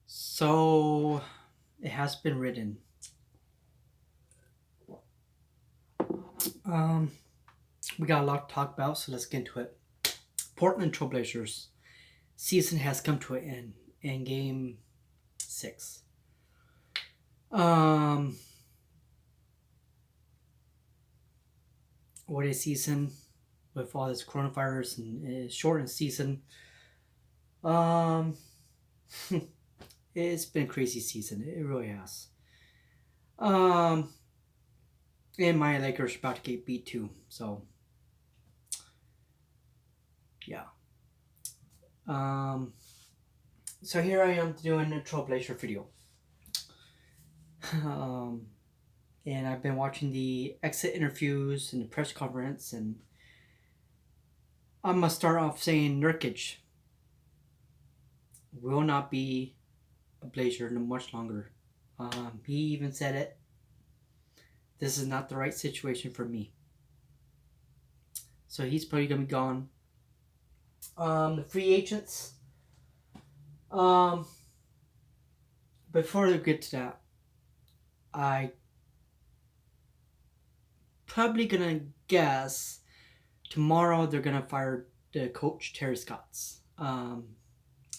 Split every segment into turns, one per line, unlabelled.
So it has been written. Um, we got a lot to talk about, so let's get into it. Portland Trailblazers season has come to an end in Game 6. Um, what a season with all this coronavirus and a shortened season. Um, it's been a crazy season. It really has. Um, and my Lakers are about to get beat too. So yeah. Um, so here I am doing a Trailblazer video. Um, and I've been watching the exit interviews and the press conference, and I'm gonna start off saying Nurkic will not be a Blazer no much longer. He even said it. This is not the right situation for me, so he's probably gonna be gone. The free agents. Um, before we get to that, I probably gonna guess tomorrow they're gonna fire the coach Terry Scotts.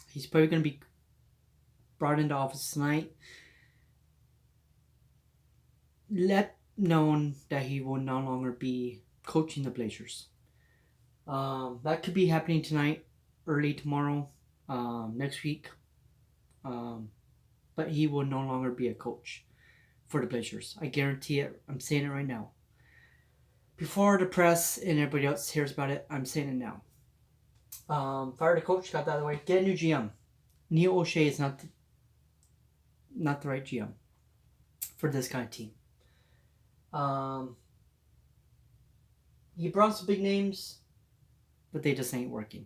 He's probably gonna be brought into office tonight, let known that he will no longer be coaching the Blazers. That could be happening tonight, early tomorrow, next week. Um, but he will no longer be a coach for the Blazers. I guarantee it. I'm saying it right now. Before the press and everybody else hears about it, I'm saying it now. Fire the coach, got that out of the way. Get a new GM. Neil O'Shea is not the right GM for this kind of team. Um, he brought some big names, but they just ain't working.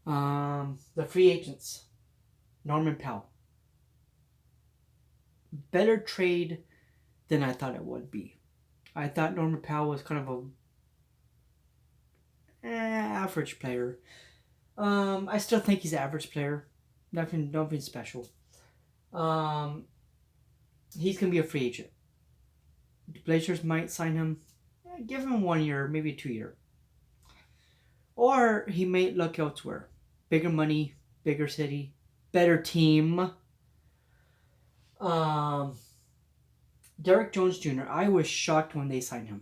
The free agents, Norman Powell. Better trade than I thought it would be. I thought Norman Powell was kind of a average player. I still think he's an average player. Nothing special. Um, he's gonna be a free agent. The Blazers might sign him. Give him 1 year, maybe 2 year, or he may look elsewhere. Bigger money, bigger city, better team. Um, Derek Jones Jr. I was shocked when they signed him.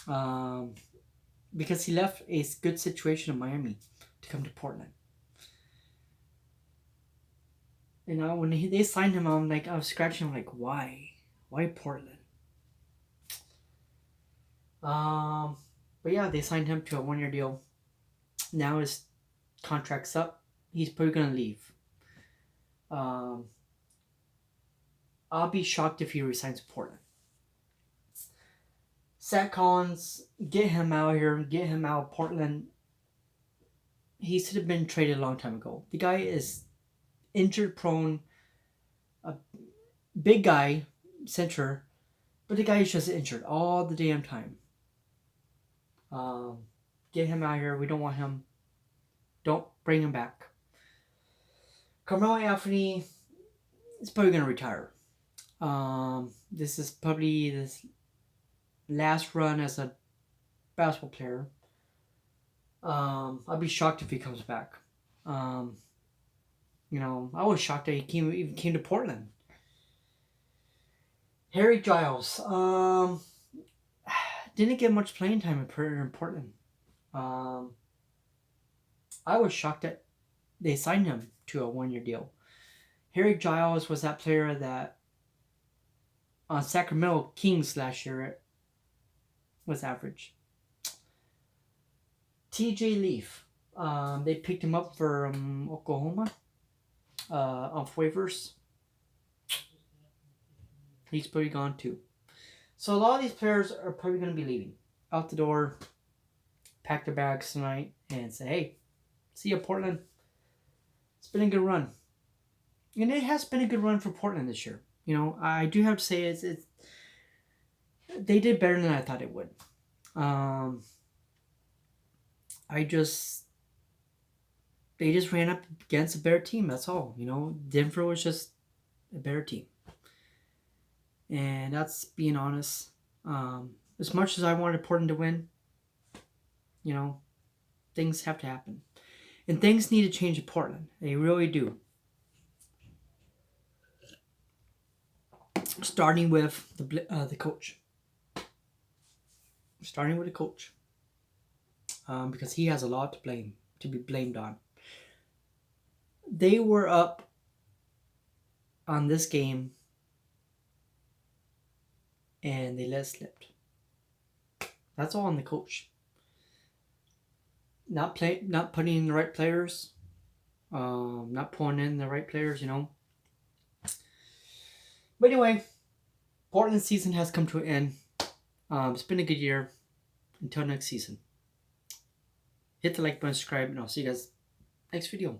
Um, because he left a good situation in Miami to come to Portland. You know, when they signed him, I was scratching. I'm like, why Portland? Um, but yeah, they signed him to a 1 year deal. Now his contract's up. He's probably gonna leave. Um, I'll be shocked if he resigns to Portland. Zach Collins, get him out of here. Get him out of Portland. He should have been traded a long time ago. The guy is injured prone, a big guy, center, but the guy is just injured all the damn time. Um, get him out of here. We don't want him. Don't bring him back. Carmelo Anthony is probably going to retire. This is probably his last run as a basketball player. I'd be shocked if he comes back. Um, I was shocked that he even came to Portland. Harry Giles. Didn't get much playing time in Portland. Um, I was shocked that they signed him to a 1 year deal. Harry Giles was that player that on Sacramento Kings last year was average. TJ Leaf. They picked him up for Oklahoma off waivers. He's probably gone too. So a lot of these players are probably going to be leaving. Out the door, pack their bags tonight, and say, hey, see you, Portland. It's been a good run. And it has been a good run for Portland this year. I do have to say it's they did better than I thought it would. I just they just ran up against a better team. That's all. You know, Denver was just a better team, and that's being honest. As much as I wanted Portland to win, you know, things have to happen, and things need to change in Portland. They really do. Starting with the coach. Starting with the coach, because he has a lot to be blamed on. They were up on this game and they let it slip. That's all on the coach. Not putting in the right players, not pulling in the right players. You know. But anyway, Portland season has come to an end. It's been a good year. Until next season, hit the like button, subscribe, and I'll see you guys next video.